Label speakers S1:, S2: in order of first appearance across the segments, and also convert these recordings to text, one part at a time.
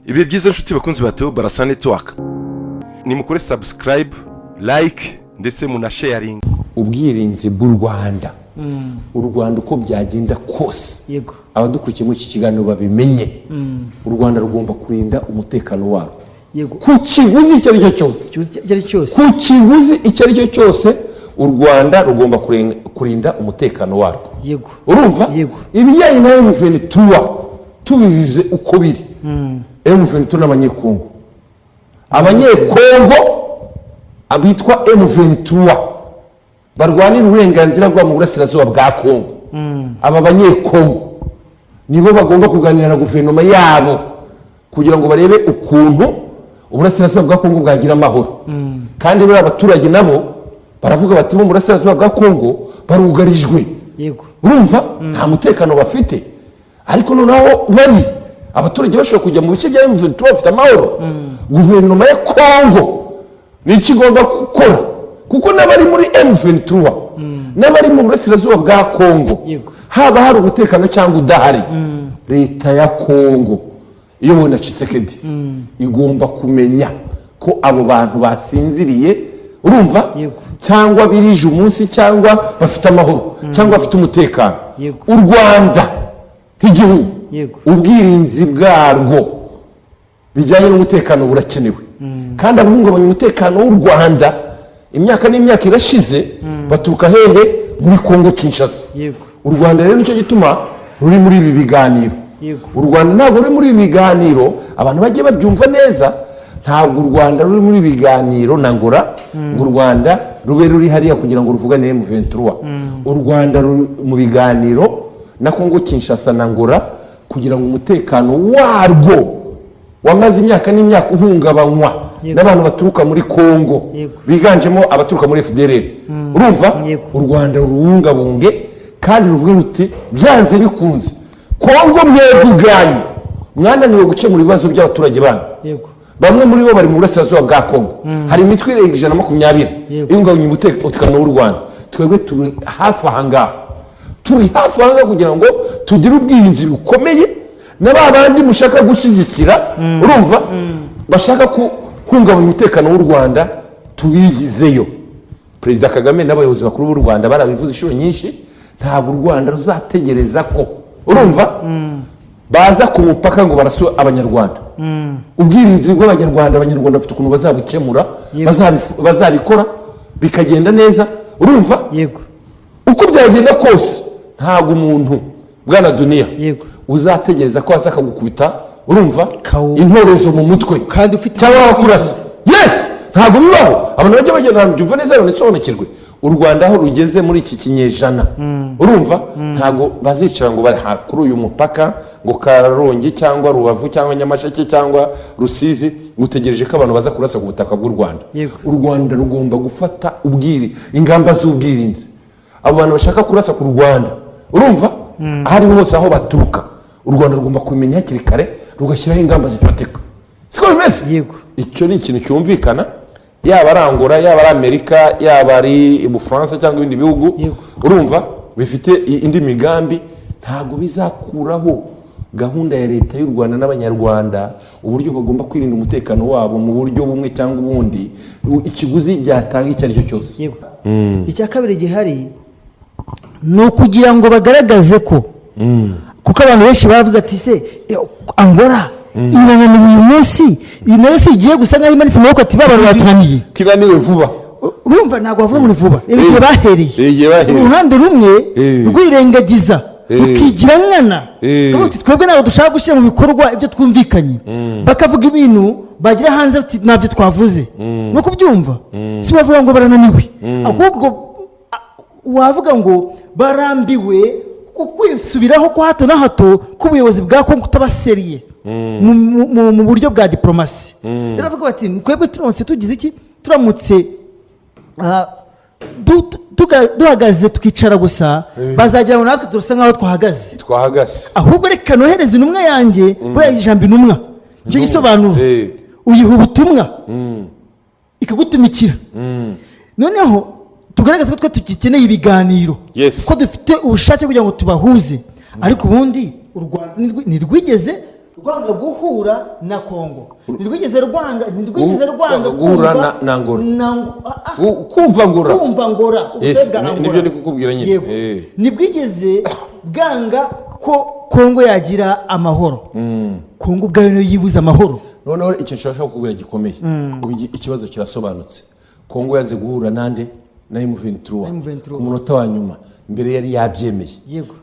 S1: Ibi byiza nshuti bakunzi ba Theo Barasa Network, ni mukore subscribe, like ndetse muna sharing.
S2: Ubwirinzi bw'u Rwanda, u Rwanda uko byagenda kose,
S3: yego
S2: abadukurikiye muri iki kiganiro babimenye, u Rwanda rugomba kurinda umutekano warwo,
S3: yego
S2: ku kiguzi icyo ari cyo cyose, ku kiguzi icyo ari cyo cyose, u Rwanda rugomba kurinda umutekano warwo,
S3: yego
S2: urumva.
S3: yego
S2: ibijyanye na M23 tubizize uko biri, M23 n'abanyekongo, abanyekongo abitwa M23 barwanira uburenganzira bwa mu burasirazuba bwa Kongo. Aba banyekongo nibo bagomba kuganira na guverinoma yabo kugira ngo barebe ukuntu uburasirazuba bwa Kongo bwagira amahoro. Kandi bari abaturage nabo baravuga bati mu burasirazuba bwa Kongo barugarijwe,
S3: yego
S2: urumva nta mutekano bafite, ariko noneho bari abaturage bashobora kujya mu bice bya M23 bafite amahoro. Guverinoma ya Kongo ni ikigomba gukora, kuko n'abari muri M23 n'abari mu burasirazuba bwa Kongo, haba hari umutekano cyangwa udahari, leta ya Kongo iyo na Tshisekedi igomba kumenya ko abo bantu basinziriye, urumva, cyangwa birije umunsi, cyangwa bafite amahoro, cyangwa bafite umutekano. U Rwanda nk'igihugu, ubwirinzi bwarwo bijyanye n'umutekano burakenewe, kandi abahungabanya umutekano w'u Rwanda imyaka n'imyaka irashize baturuka hehe? Muri Kongo Kinshasa. U Rwanda rero nicyo gituma ruri muri ibi biganiro. U Rwanda ntabwo ruri muri ibi biganiro, abantu bagiye babyumva neza, ntabwo u Rwanda ruri muri ibi biganiro na Angola ngo u Rwanda rube ruri hariya kugira ngo ruvugane M23. U Rwanda ruri mu biganiro na Kongo Kinshasa na Angola kugira ngo umutekano warwo wamaze imyaka n'imyaka uhungabanywa n'abantu baturuka muri Kongo, biganjemo abaturuka muri FDLR, urumva, u Rwanda ruhungabunge kandi ruvuge ruti byanze bikunze Kongo mwebuganye mwananiwe gukemura ibibazo by'abaturage banyu. Bamwe muri bo bari mu burasirazuba bwa Kongo, hari imitwe irenga 120 ihungabanya umutekano w'u Rwanda. Twebwe turi hafi ahangaha, kugira ngo tugire ubwirinzi bukomeye n'abandi mushaka gushyigikira, urumva, bashaka guhungabanya umutekano w'u Rwanda tubigizeyo. Perezida Kagame n'abayobozi bakuru b'u Rwanda barabivuze inshuro nyinshi, ntabwo u Rwanda ruzategereza ko, urumva, baza ku mupaka ngo baraso abanyarwanda. Ubwirinzi bw'abanyarwanda, abanyarwanda bafite ukuntu bazabukemura, bazabikora bikagenda neza, urumva. Uko byagenda kose ntabwo umuntu bwana Dunia uzategereza ko aza akagukubita, urumva, intorezo mu mutwe cyangwa wakurasa. Yes, ntabwo bibaho. Abantu bajya bagenda byumva neza banasobanukirwe. U Rwanda aho rugeze muri iki kinyejana, urumva, ntabwo bazicara ngo bari kuri uyu mupaka ngo Karongi cyangwa Rubavu cyangwa Nyamasheke cyangwa Rusizi gutegereje ko abantu baza kurasa ku butaka bw'u Rwanda. U Rwanda rugomba gufata ingamba z'ubwirinzi. Abo bantu bashaka kurasa ku Rwanda, urumva, ahari hose aho baturuka, u Rwanda rugomba kumenya hakiri kare rugashyiraho ingamba zifatika. Siko bimeze? Icyo ni ikintu cyumvikana, yaba ari Angola, yaba ari Amerika, yaba ari Bufaransa cyangwa ibindi bihugu, urumva, bifite indi migambi, ntabwo bizakuraho gahunda ya leta y'u Rwanda n'abanyarwanda, uburyo bagomba kwirinda umutekano wabo mu buryo bumwe cyangwa ubundi, ikiguzi byatanga icyo ari cyo cyose.
S3: Icya kabiri gihari ni ukugira ngo bagaragaze ko, kuko abantu benshi baravuze ati se Angola inananiwe uyu munsi, nayo si igiye gusa nkaho imanitse amaboko ati baba batunaniye,
S2: kinaniwe vuba.
S3: Urumva ntabwo bavuga muri vuba, igihe bahereye uruhande rumwe rwirengagiza rukigira nkana, twebwe ntabwo dushaka gushyira mu bikorwa ibyo twumvikanye, bakavuga ibintu bagira hanze ati ntabyo twavuze, no kubyumva. Si bavuga ngo barananiwe, ahubwo wavuga ngo barambiwe kwisubiraho kwa hato na hato k'ubuyobozi bwa Kongo kutabaseriye mu buryo bwa diplomasi. Rero bavuga bati twebwe turamutse tugize iki, turamutse duhagaze tukicara gusa, bazagira ngo natwe turasa nkaho twahagaze. Ahubwo reka nohereze intumwa yanjye, buriya ijambo intumwa icyo gisobanuro, uyiha ubutumwa ikagutumikira. Noneho tugaragaza ko twe tugikeneye ibiganiro, ko dufite ubushake kugira ngo tubahuze, ariko ubundi u Rwanda ntirwigeze rwanga guhura na Kongo ntirwigeze rwanga
S2: guhura na Angola kumva Ngora nibyo ndi kukubwira nyine
S3: nibwigeze bwanga ko Kongo yagira amahoro Kongo ubwayo niyo yibuza amahoro
S2: noneho icyo nshaka kukubwira gikomeye ikibazo kirasobanutse Kongo yanze guhura nande na M23 ku munota wa nyuma mbere yari yabyemeye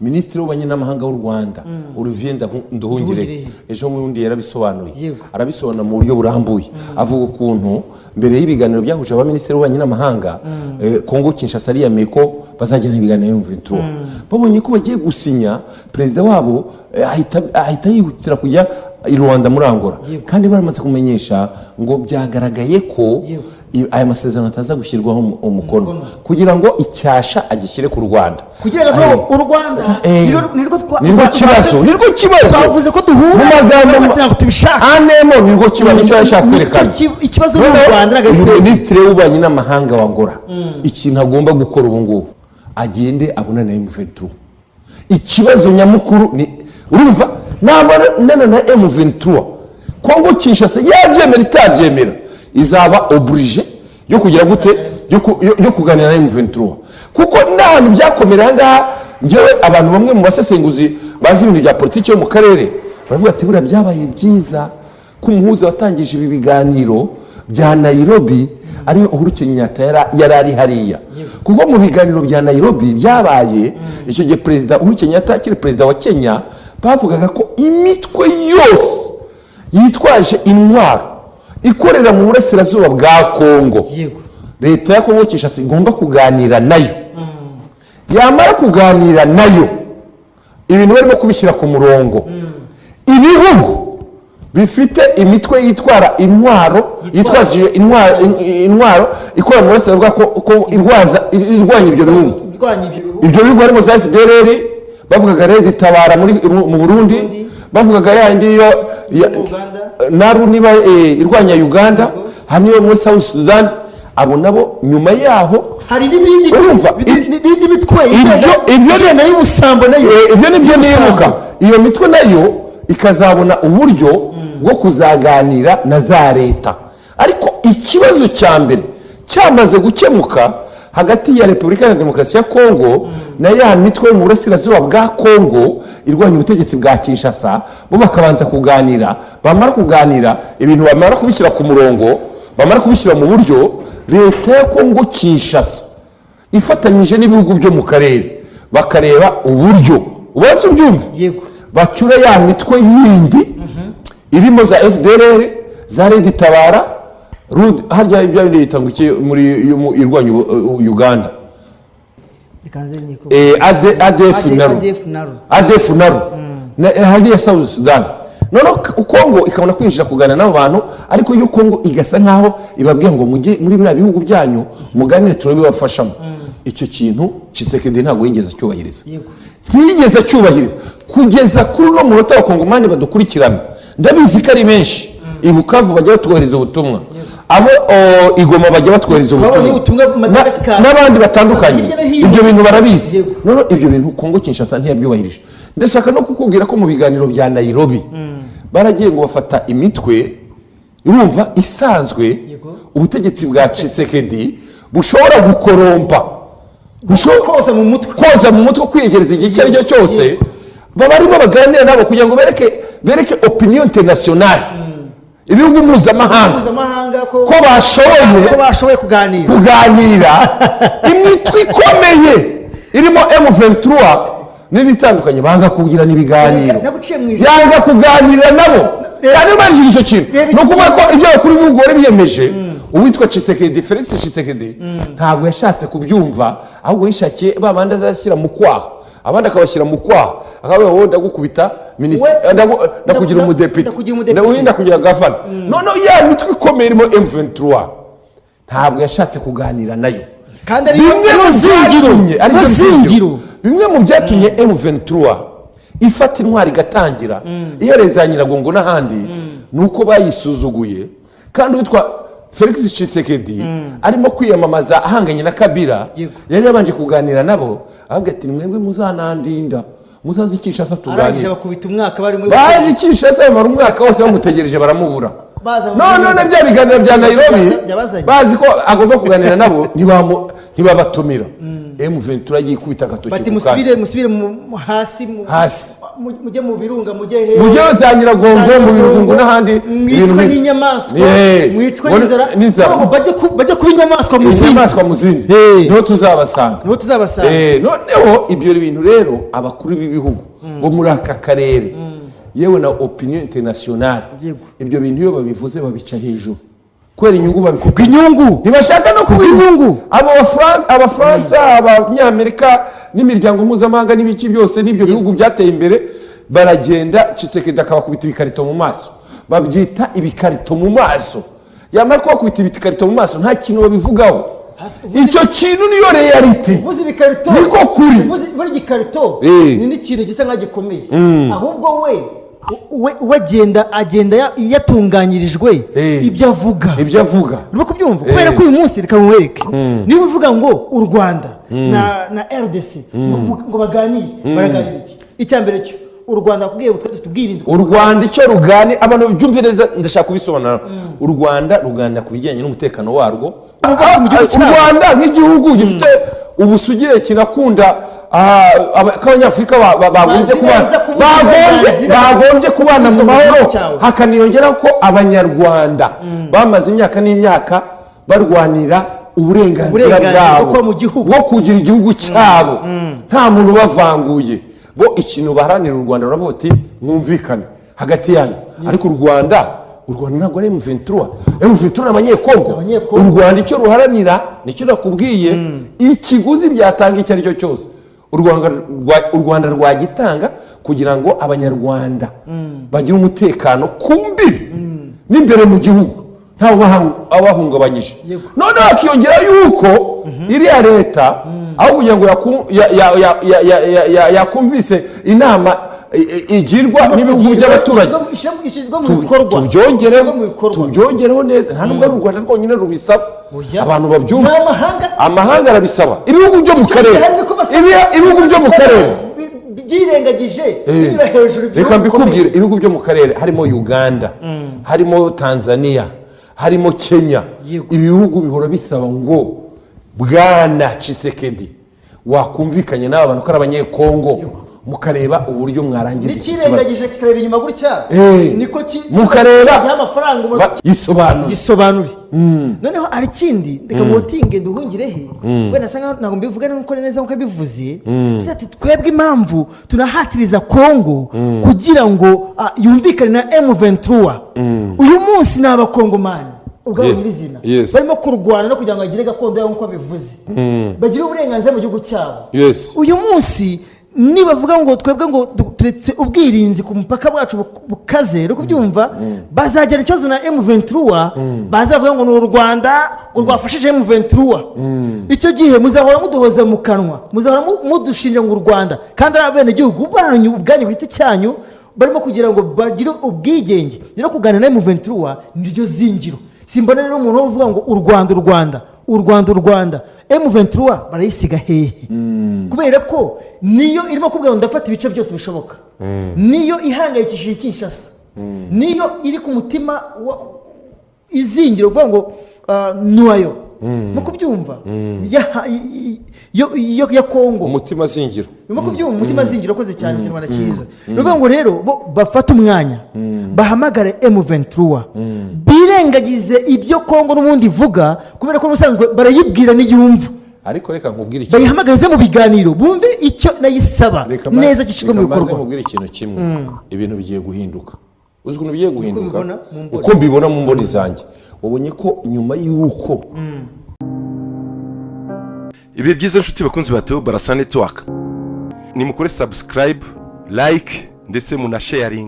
S2: Minisitiri w'Ububanyi n'Amahanga w'u Rwanda Olivier Nduhungire ejo murundi yarabisobanuye arabisobanura mu buryo burambuye avuga ukuntu mbere y'ibiganiro byahuje abaminisitiri w'Ububanyi n'Amahanga Kongo Kinshasa yameye ko bazagirana ibiganiro M23 babonye ko bagiye gusinya perezida wabo ahita yihutira kujya i Rwanda muri Angola kandi baramaze kumenyesha ngo byagaragaye ko aya masezerano ataza gushyirwaho umukono kugira ngo icyasha agishyire ku Rwanda
S3: kugira ngo u Rwanda
S2: nirwo kibazo
S3: bavuze ko duhura
S2: mu magambo
S3: tubishaka
S2: nirwo kibazo cyo yashaka kwerekana
S3: ikibazo n'u Rwanda
S2: Minisitiri w'Ububanyi n'Amahanga wa Angola ikintu agomba gukora ubu ngubu agende abonana na M23 ikibazo nyamukuru ni urumva nabonana na M23 Kongo Kinshasa yabyemera itabyemera izaba oblige yo kugira gute yo kuganira na M23 kuko n'ahantu byakomerera ngaha ngewe abantu bamwe mu basesenguzi bazi ibintu bya politiki yo mu karere baravuga ati bura byabaye byiza ko umuhuza watangije ibi biganiro bya Nairobi ari Uhuru Kenyatta yari ari hariya kuko mu biganiro bya Nairobi byabaye icyo gihe perezida Uhuru Kenyatta akiri perezida wa Kenya bavugaga ko imitwe yose yitwaje intwaro ikorera mu burasirazuba bwa Kongo leta ya Kongo Kinshasa igomba kuganira nayo yamara kuganira nayo ibintu barimo kubishyira ku murongo ibihugu bifite imitwe yitwara intwaro yitwazije intwaro ikora mu burasirazuba bwa Kongo irwanya ibyo bihugu harimo za FDLR bavugaga Red Tabara mu Burundi bavugaga yandi naru niba irwanya Uganda haniyo muri South Sudan abo nabo nyuma yaho
S3: hari n'ibindi mitwe
S2: ibyo nayo ubusambo nayo ibyo nibyo nibuka iyo mitwe nayo ikazabona uburyo bwo kuzaganira na za leta ariko ikibazo cya mbere cyamaze gukemuka hagati ya Repubulika ya Demokarasi ya Kongo na ya mitwe mu burasirazuba bwa Kongo irwanya ubutegetsi bwa Kinshasa bo bakabanza kuganira bamara kuganira ibintu bamara kubishyira ku murongo bamara kubishyira mu buryo leta ya Kongo Kinshasa ifatanyije n'ibihugu byo mu karere bakareba uburyo ubanze ubyumve bacyura ya mitwe yindi irimo za FDLR za Red Tabara harya ibyo yita ngo muri irwanya Uganda ADF naru hariya South Sudan noneho Kongo ikabona kwinjira kuganira n'abo bantu ariko iyo Kongo igasa nkaho ibabwiye ngo mujye muri biriya bihugu byanyu muganire turabibafashamo icyo kintu Tshisekedi ntabwo yigeze cyubahiriza ntiyigeze cyubahiriza kugeza kuri uno munota wa Kongomani badukurikirana ndabizi ko ari menshi ibukavu bajya batwohereza ubutumwa abo igoma bajya batwohereza ubutumwa n'abandi batandukanye ibyo bintu barabizi none ibyo bintu Kongo Kinshasa ntiyabyubahirije ndashaka no kukubwira ko mu biganiro bya Nairobi baragiye ngo bafata imitwe urumva isanzwe ubutegetsi bwa Tshisekedi bushobora gukorompa koza mu mutwe kwiyegereza igihe icyo ari cyo cyose barimo baganira nabo kugira ngo bereke opinion internationale ibihugu mpuzamahanga ko bashoboye kuganira imitwe ikomeye irimo M23 n'ibitandukanye banga kugira n'ibiganiro yanga kuganira nabo kandi barije icyo kintu no kuvuga ko ibyo bakuru b'ibihugu bari biyemeje uwitwa Tshisekedi Felix Tshisekedi ntabwo yashatse kubyumva ahubwo yishakiye babandi azashyira mu kwaha abandi akabashyira mu kwaha akavuga ngo ndagukubita minisitiri ndakugira umudepite ndakugira gavana noneho ya mitwe ikomeye irimo M23 ntabwo yashatse kuganira nayo
S3: kandi ari zingiro
S2: bimwe mu byatumye M23 ifata intwari igatangira ihereza Nyiragongo n'ahandi nuko bayisuzuguye kandi witwa Felix Tshisekedi arimo kwiyamamaza ahanganye na Kabila yari yabanje kuganira nabo avuga ati mwebwe muzanandinda muzaze Kinshasa
S3: arangije
S2: tuganire.
S3: bakubita umwaka bari muri
S2: Baje Kinshasa bamara umwaka wose bamutegereje baramubura. None bya biganiro bya Nairobi bazi ko agomba kuganira nabo ntibabatumira. M23 yagiye kubita agatoki
S3: bati musubire hasi mujye mu birunga mujye he
S2: mujye zanyiragongo mu birungu n'ahandi
S3: mwicwe n'inyamaswa mwicwe n'inzara bajye kuba inyamaswa mu zindi niho tuzabasanga noneho ibyo bintu rero abakuru b'ibihugu bo muri aka karere yewe na opinion internationale ibyo bintu iyo babivuze babica hejuru kwera inyungu babifite inyungu ntibashaka no kuba inyungu abafaransa abanyamerika n'imiryango mpuzamahanga n'ibiki byose n'ibyo bihugu byateye imbere baragenda Tshisekedi akabakubita ibikarito mu maso babyita ibikarito mu maso yamara kubakubita ibikarito mu maso nta kintu babivugaho icyo kintu niyo reality uvuze ibikarito
S2: niko kuri
S3: uvuze igikarito ni n'ikintu gisa nka gikomeye ahubwo we agenda yatunganyirijwe ibyo avuga urimo kubyumva kubera ko uyu munsi reka muwereke niba uvuga ngo u Rwanda na RDC ngo baraganira iki icyambere cyo u Rwanda kubwiye tubwirinze
S2: u Rwanda icyo rugane abantu byumve neza ndashaka kubisobanura u Rwanda ruganira ku bijyanye n'umutekano warwo u Rwanda nk'igihugu gifite ubusugire kinakunda abanyafurika bagombye kubana mu mahoro hakaniyongera ko abanyarwanda bamaze imyaka n'imyaka barwanira uburenganzira bwabo bwo kugira igihugu cyabo nta muntu bavanguye bo ikintu baharanira u Rwanda baravuga ati mwumvikane hagati yanyu ariko u Rwanda ntabwo ari M23 abanyekongo u Rwanda icyo ruharanira nicyo nakubwiye ikiguzi byatanga icyo ari cyo cyose u Rwanda rwagitanga kugira ngo abanyarwanda bagire umutekano kumbi n'imbere mu gihugu ntawe abahungabanyije none hakiyongera yuko iriya leta aho kugira ngo yakumvise inama igirwa n'ibihugu by'abaturage tubyongereho neza nta nubwo ari u Rwanda rwonyine rubisaba abantu babyumva amahanga arabisaba ibihugu byo mu karere
S3: byirengagije
S2: reka mbikubwire ibihugu byo mu karere harimo Uganda harimo Tanzania harimo Kenya ibihugu bihora bisaba ngo bwana Tshisekedi wakumvikanye n'aba bantu ko ari abanyekongo mukareba uburyo mwarangiza
S3: n'ikirengagije kikareba inyuma gutya niko
S2: mukareba
S3: y'amafaranga yisobanure noneho ari kindi reka mutinge duhungirehe wenda sanga ntago mbivuga nuko neza nko bivuze ati twebwe impamvu tunahatiriza Kongo kugira ngo yumvikane na M23 uyu munsi n'abakongomani ubwo nyirizina barimo kurwana no kugira ngo agire gakondo yabo nko bivuze bagire uburenganzira mu gihugu cyabo uyu munsi nibavuga ngo twebwe ngo turetse ubwirinzi ku mupaka bwacu bukaze rero kubyumva bazagera ikibazo na M23 bazavuga ngo ni u Rwanda ngo rwafashije M23 icyo gihe muzahora muduhoza mu kanwa muzahora mudushinja ngo u Rwanda kandi abene gihugu banyu ubwanyu bwite cyanyu barimo kugira ngo bagire ubwigenge rero kuganira na M23 niryo zingiro simbona rero umuntu uvuga ngo u Rwanda M23 barayisiga hehe kubera ko niyo irimo kubwira ngo ndafata ibice byose bishoboka niyo ihangayikishije Kinshasa niyo iri ku mutima izingiro uvuga ngo nuwayo no kubyumva ya Kongo
S2: umutima zingiro
S3: no kubyumva umutima zingiro koze cyane mu Rwanda cyiza uvuga ngo rero bafata umwanya bahamagare M23 birengagize ibyo Kongo n'ubundi ivuga kubera ko musanzwe barayibwira n'iyumva
S2: ariko reka nkubwire
S3: iki bayihamagarize mu biganiro bumve icyo nayisaba neza gishigwe mu bikorwa
S2: nkubwire ikintu kimwe ibintu bigiye guhinduka uzi ukuntu bigiye guhinduka uko mbibona mu mboni zanjye ubonye ko nyuma y'uko
S1: ibi byiza nshuti bakunzi bateho Barasa Network ni mukore subscribe like ndetse muna sharing